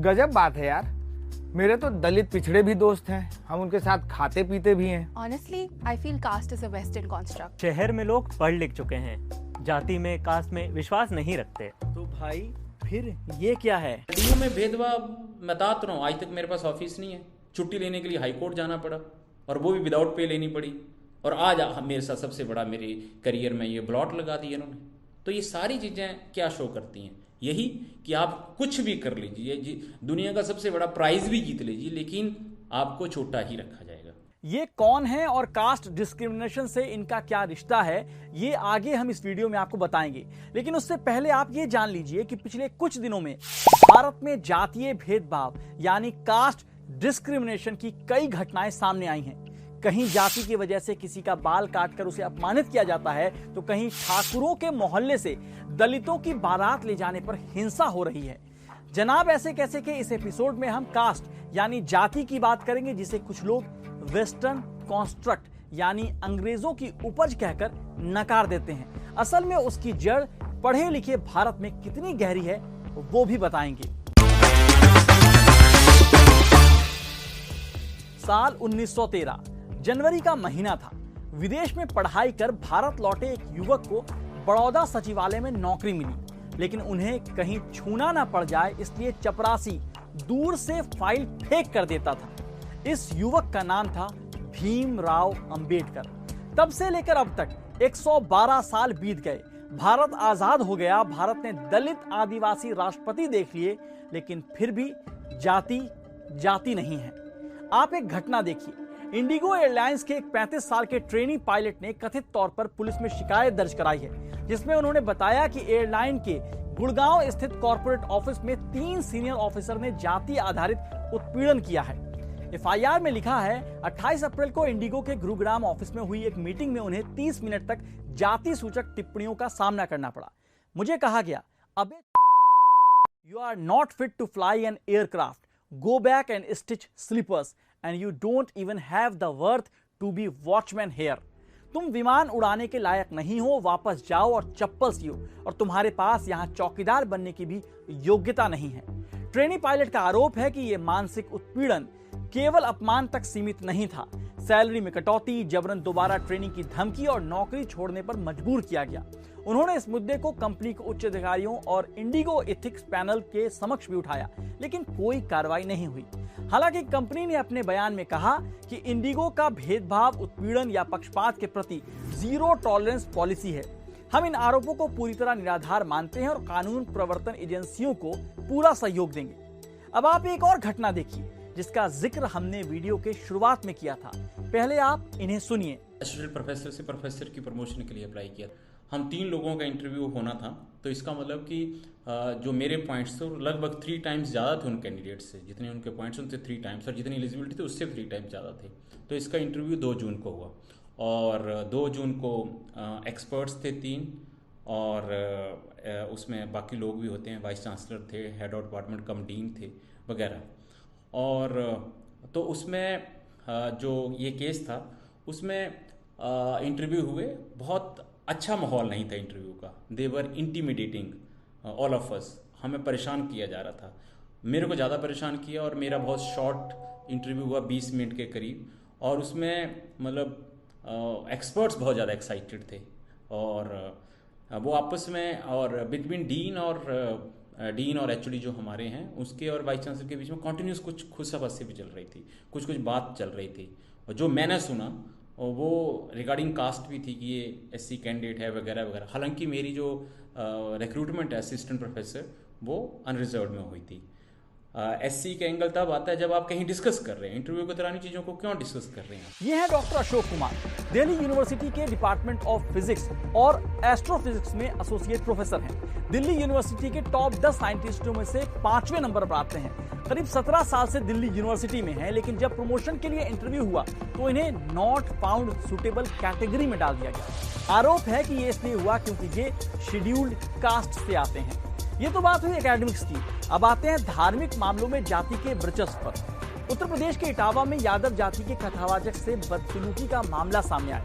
गजब बात है यार। मेरे तो दलित पिछड़े भी दोस्त हैं, हम उनके साथ खाते पीते भी हैं। Honestly, I feel caste is a Western construct. शहर में लोग पढ़ लिख चुके हैं, जाति में कास्ट में विश्वास नहीं रखते। तो भाई फिर ये क्या है? टीम में भेदभाव मैं बता रहा हूँ। आज तक मेरे पास ऑफिस नहीं है, छुट्टी लेने के लिए हाई कोर्ट जाना पड़ा और वो भी विदाउट पे लेनी पड़ी। और आज मेरे साथ सबसे बड़ा मेरे करियर में ये ब्लॉट लगा दिया इन्होंने। तो ये सारी चीज़ें क्या शो करती हैं? यही कि आप कुछ भी कर लीजिए, दुनिया का सबसे बड़ा प्राइज भी जीत लीजिए, लेकिन आपको छोटा ही रखा जाएगा। ये कौन है और कास्ट डिस्क्रिमिनेशन से इनका क्या रिश्ता है, ये आगे हम इस वीडियो में आपको बताएंगे। लेकिन उससे पहले आप ये जान लीजिए कि पिछले कुछ दिनों में भारत में जातीय भेदभाव यानी कास्ट डिस्क्रिमिनेशन की कई घटनाएं सामने आई हैं। कहीं जाति की वजह से किसी का बाल काटकर उसे अपमानित किया जाता है, तो कहीं ठाकुरों के मोहल्ले से दलितों की बारात ले जाने पर हिंसा हो रही है। जनाब ऐसे कैसे के इस एपिसोड में हम कास्ट यानी जाति की बात करेंगे, जिसे कुछ लोग वेस्टर्न कॉन्स्ट्रक्ट यानी अंग्रेजों की उपज कहकर नकार देते हैं। असल में उसकी जड़ पढ़े लिखे भारत में कितनी गहरी है वो भी बताएंगे। साल 1913 जनवरी का महीना था। विदेश में पढ़ाई कर भारत लौटे एक युवक को बड़ौदा सचिवालय में नौकरी मिली, लेकिन उन्हें कहीं छूना ना पड़ जाए इसलिए चपरासी दूर से फाइल फेंक कर देता था। इस युवक का नाम था भीमराव अंबेडकर। तब से लेकर अब तक 112 साल बीत गए। भारत आजाद हो गया, भारत ने दलित आदिवासी राष्ट्रपति देख लिए, लेकिन फिर भी जाति जाति नहीं है। आप एक घटना देखिए। इंडिगो एयरलाइंस के एक 35 साल के ट्रेनी पायलट ने कथित तौर पर पुलिस में शिकायत दर्ज कराई है, जिसमें उन्होंने बताया कि एयरलाइन के गुड़गांव स्थित कॉर्पोरेट ऑफिस में 3 सीनियर ऑफिसर ने जाति आधारित उत्पीड़न किया है। एफआईआर में लिखा है 28 अप्रैल को इंडिगो के गुरुग्राम ऑफिस में हुई एक मीटिंग में उन्हें 30 मिनट तक जाति सूचक टिप्पणियों का सामना करना पड़ा। मुझे कहा गया, अबे you are not fit to fly an aircraft, go back and stitch slippers and you don't even have the worth to be watchman here. तुम विमान उड़ाने के लायक नहीं हो, वापस जाओ और चप्पल सियो, और तुम्हारे पास यहाँ चौकीदार बनने की भी योग्यता नहीं है। ट्रेनी पायलट का आरोप है कि यह मानसिक उत्पीड़न केवल अपमान तक सीमित नहीं था। सैलरी में कटौती, जबरन दोबारा ट्रेनिंग की धमकी और नौकरी छोड़ने पर मजबूर किया गया। उन्होंने इस मुद्दे को कंपनी के उच्च अधिकारियों और इंडिगो एथिक्स पैनल के समक्ष भी उठाया, लेकिन कोई कार्रवाई नहीं हुई। हालांकि कंपनी ने अपने बयान में कहा कि इंडिगो का भेदभाव, उत्पीड़न या पक्षपात के प्रति जीरो टॉलरेंस पॉलिसी है। हम इन आरोपों को पूरी तरह निराधार मानते हैं और कानून प्रवर्तन एजेंसियों को पूरा सहयोग देंगे। अब आप एक और घटना देखिए, जिसका जिक्र हमने वीडियो के शुरुआत में किया था। पहले आप इन्हें सुनिए। एसोसिएट प्रोफेसर से प्रोफेसर की प्रमोशन के लिए अप्लाई किया। हम 3 लोगों का इंटरव्यू होना था, तो इसका मतलब कि जो मेरे पॉइंट्स थे लगभग 3 टाइम्स ज़्यादा थे उन कैंडिडेट्स से। जितने उनके पॉइंट्स उनसे 3 टाइम्स, और जितनी एलिजिबिलिटी थी उससे 3 टाइम्स ज़्यादा थे। तो इसका इंटरव्यू 2 जून को हुआ, और 2 जून को एक्सपर्ट्स थे 3, और उसमें बाकी लोग भी होते हैं, वाइस चांसलर थे, head of department come dean थे वगैरह। और तो उसमें जो ये केस था उसमें इंटरव्यू हुए। बहुत अच्छा माहौल नहीं था इंटरव्यू का। दे वर इंटीमिडेटिंग ऑल ऑफ अस। हमें परेशान किया जा रहा था, मेरे को ज़्यादा परेशान किया। और मेरा बहुत शॉर्ट इंटरव्यू हुआ, 20 मिनट के करीब, और उसमें मतलब एक्सपर्ट्स बहुत ज़्यादा एक्साइटेड थे, और वो आपस में और बिटवीन डीन और एचओडी जो हमारे हैं उसके और वाइस चांसलर के बीच में कॉन्टिन्यूस कुछ खुशाबस्सी भी चल रही थी, कुछ बात चल रही थी। और जो मैंने सुना और वो रिगार्डिंग कास्ट भी थी कि ये एससी कैंडिडेट है वगैरह वगैरह। हालांकि मेरी जो रिक्रूटमेंट है असिस्टेंट प्रोफेसर वो अनरिजर्व में हुई थी। एससी का एंगल तब आता है जब आप कहीं डिस्कस कर रहे हैं, इंटरव्यू के दौरान चीज़ों को क्यों डिस्कस कर रहे हैं। ये है डॉक्टर अशोक कुमार, दिल्ली यूनिवर्सिटी के डिपार्टमेंट ऑफ फिजिक्स और एस्ट्रोफिजिक्स में एसोसिएट प्रोफेसर हैं। दिल्ली यूनिवर्सिटी के टॉप 10 साइंटिस्टों में से 5वें नंबर पर आते हैं। करीब 17 साल से दिल्ली यूनिवर्सिटी में हैं, लेकिन जब प्रमोशन के लिए इंटरव्यू हुआ तो इन्हें नॉट फाउंड सुटेबल कैटेगरी में डाल दिया गया। आरोप है कि ये इसलिए हुआ क्योंकि ये शेड्यूल्ड कास्ट से आते हैं। ये तो बात हुई एकेडमिक्स की। अब आते हैं धार्मिक मामलों में जाति के वर्चस्व पर। उत्तर प्रदेश के इटावा में यादव जाति के कथावाचक से बदसलूकी का मामला सामने आया।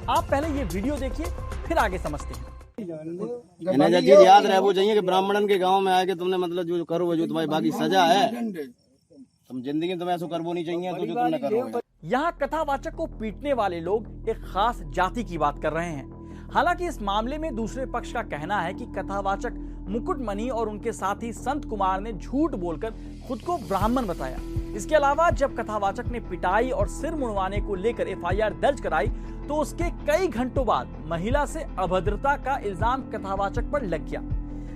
आप पहले ये वीडियो देखिए, फिर आगे समझते हैं। इन्हें जो चीज याद रहे वो चाहिए कि ब्राह्मणन के गांव में आके तुमने मतलब जो करो जो तुम्हारी बाकी सजा है, तुम जिंदगी में तुम्हें ऐसा करवो नहीं चाहिए तो जो तुमने करो। यहाँ कथावाचक को पीटने वाले लोग एक खास जाति की बात कर रहे हैं। हालांकि इस मामले में दूसरे पक्ष का कहना है कि कथावाचक मुकुटमणि और उनके साथी संत कुमार ने झूठ बोलकर खुद को ब्राह्मण बताया। इसके अलावा जब कथावाचक ने पिटाई और सिर मुड़वाने को लेकर एफआईआर दर्ज कराई तो उसके कई घंटों बाद महिला से अभद्रता का इल्जाम कथावाचक पर लग गया।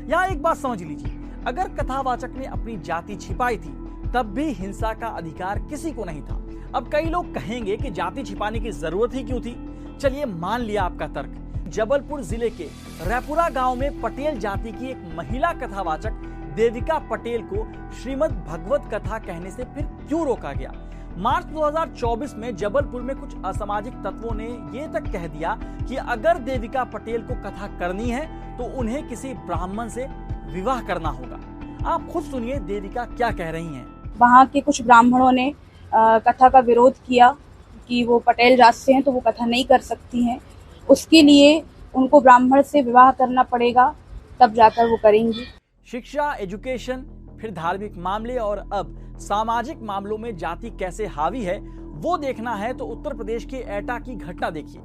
यहाँ एक बात समझ लीजिए, अगर कथावाचक ने अपनी जाति छिपाई थी तब भी हिंसा का अधिकार किसी को नहीं था। अब कई लोग कहेंगे कि जाति छिपाने की जरूरत ही क्यों थी। चलिए मान लिया आपका तर्क। जबलपुर जिले के रैपुरा गांव में पटेल जाति की एक महिला कथावाचक देविका पटेल को श्रीमद् भगवत कथा कहने से फिर क्यों रोका गया? मार्च 2024 में जबलपुर में कुछ असामाजिक तत्वों ने ये तक कह दिया कि अगर देविका पटेल को कथा करनी है तो उन्हें किसी ब्राह्मण से विवाह करना होगा। आप खुद सुनिए देविका क्या कह रही हैं। वहाँ के कुछ ब्राह्मणों ने कथा का विरोध किया कि वो पटेल जात से हैं तो वो कथा नहीं कर सकती हैं, उसके लिए उनको ब्राह्मण से विवाह करना पड़ेगा, तब जाकर वो करेंगी। शिक्षा, एजुकेशन, फिर धार्मिक मामले और अब सामाजिक मामलों में जाति कैसे हावी है वो देखना है तो उत्तर प्रदेश के एटा की घटना देखिए।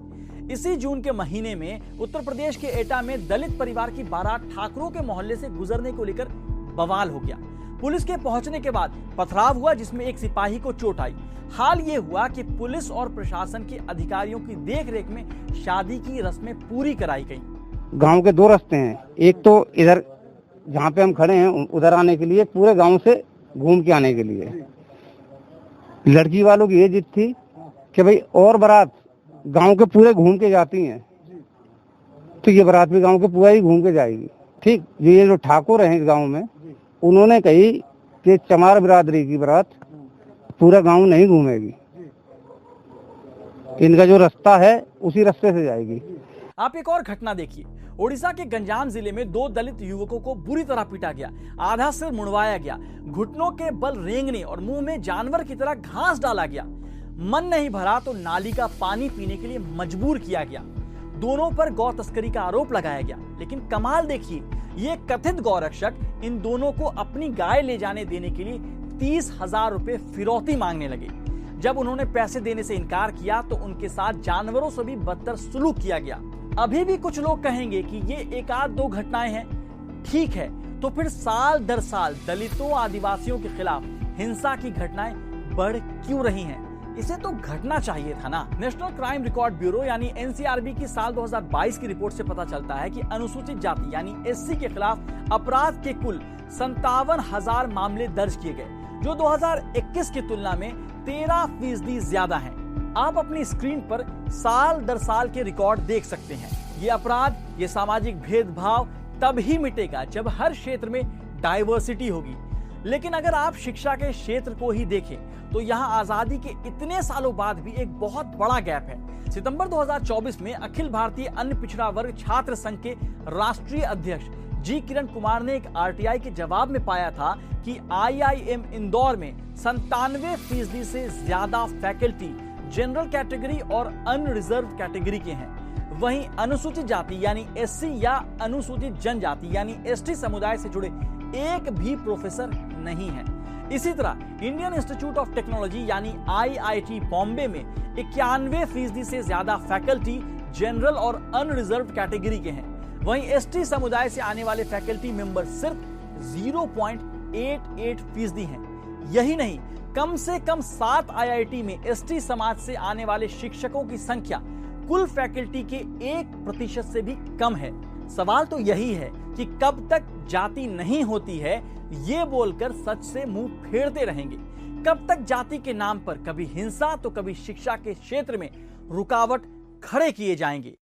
इसी जून के महीने में उत्तर प्रदेश के एटा में दलित परिवार की बारात ठाकुरों के मोहल्ले से गुजरने को लेकर बवाल हो गया। पुलिस के पहुंचने के बाद पथराव हुआ जिसमें एक सिपाही को चोट आई। हाल ये हुआ कि पुलिस और प्रशासन के अधिकारियों की देखरेख में शादी की रस्में पूरी कराई गई। गांव के दो रास्ते हैं, एक तो इधर जहाँ पे हम खड़े हैं उधर आने के लिए, पूरे गांव से घूम के आने के लिए। लड़की वालों की ये जिद थी कि भाई और बारात गांव के पूरे घूम के जाती हैं तो ये बारात भी गांव के पूरा ही घूम के जाएगी। ठीक, ये जो ठाकुर हैं गांव में उन्होंने कही कि चमार बिरादरी की बारात पूरा गांव नहीं घूमेगी, इनका जो रास्ता है उसी रास्ते से जाएगी। आप एक और घटना देखिए। ओडिशा के गंजाम जिले में दो दलित युवकों को बुरी तरह पीटा गया, आधा सिर मुड़वाया गया, घुटनों के बल रेंगने और मुंह में जानवर की तरह घास डाला गया। मन नहीं भरा तो नाली का पानी पीने के लिए मजबूर किया गया। दोनों पर गौ तस्करी का आरोप लगाया गया। लेकिन कमाल देखिए, ये कथित गौरक्षक इन दोनों को अपनी गाय ले जाने देने के लिए 30,000 रुपए फिरौती मांगने लगे। जब उन्होंने पैसे देने से इनकार किया तो उनके साथ जानवरों से भी बदतर सुलूक किया गया। अभी भी कुछ लोग कहेंगे कि ये एक आध दो घटनाएं हैं। ठीक है, तो फिर साल दर साल दलितों, आदिवासियों के खिलाफ हिंसा की घटनाएं बढ़ क्यों रही हैं? इसे तो घटना चाहिए था ना। नेशनल क्राइम रिकॉर्ड ब्यूरो यानी एनसीआरबी की साल 2022 की रिपोर्ट से पता चलता है कि अनुसूचित जाति यानी एससी के खिलाफ अपराध के कुल 57,000 मामले दर्ज किए गए, जो 2021 की तुलना में 13% ज्यादा हैं। आप अपनी स्क्रीन पर साल दर साल के रिकॉर्ड देख सकते हैं। ये अपराध, ये सामाजिक भेदभाव तब ही मिटेगा जब हर क्षेत्र में डाइवर्सिटी होगी। लेकिन अगर आप शिक्षा के क्षेत्र को ही देखें तो यहाँ आजादी के इतने सालों बाद भी एक बहुत बड़ा गैप है। सितंबर 2024 में अखिल भारतीय अन्य पिछड़ा वर्ग छात्र संघ के राष्ट्रीय अध्यक्ष जी किरण कुमार ने एक आरटीआई के जवाब में पाया था कि आईआईएम इंदौर में 97% से ज्यादा फैकल्टी जनरल कैटेगरी और अनरिजर्व कैटेगरी के हैं। वहीं अनुसूचित जाति यानी एससी या अनुसूचित जनजाति यानी एसटी समुदाय से जुड़े एक भी प्रोफेसर नहीं है। इसी तरह इंडियन इंस्टीट्यूट ऑफ टेक्नोलॉजी यानी आईआईटी बॉम्बे में 91% से ज्यादा फैकल्टी जनरल और अनरिजर्व कैटेगरी के हैं। वहीं एसटी समुदाय से आने वाले फैकल्टी मेंबर सिर्फ 0.88% हैं। यही नहीं, कम से कम 7 आईआईटी में एसटी समाज से आने वाले शिक्षकों की संख्या कुल फैकल्टी के 1% से भी कम है। सवाल तो यही है कि कब तक जाति नहीं होती है ये बोलकर सच से मुंह फेरते रहेंगे। कब तक जाति के नाम पर कभी हिंसा तो कभी शिक्षा के क्षेत्र में रुकावट खड़े किए जाएंगे।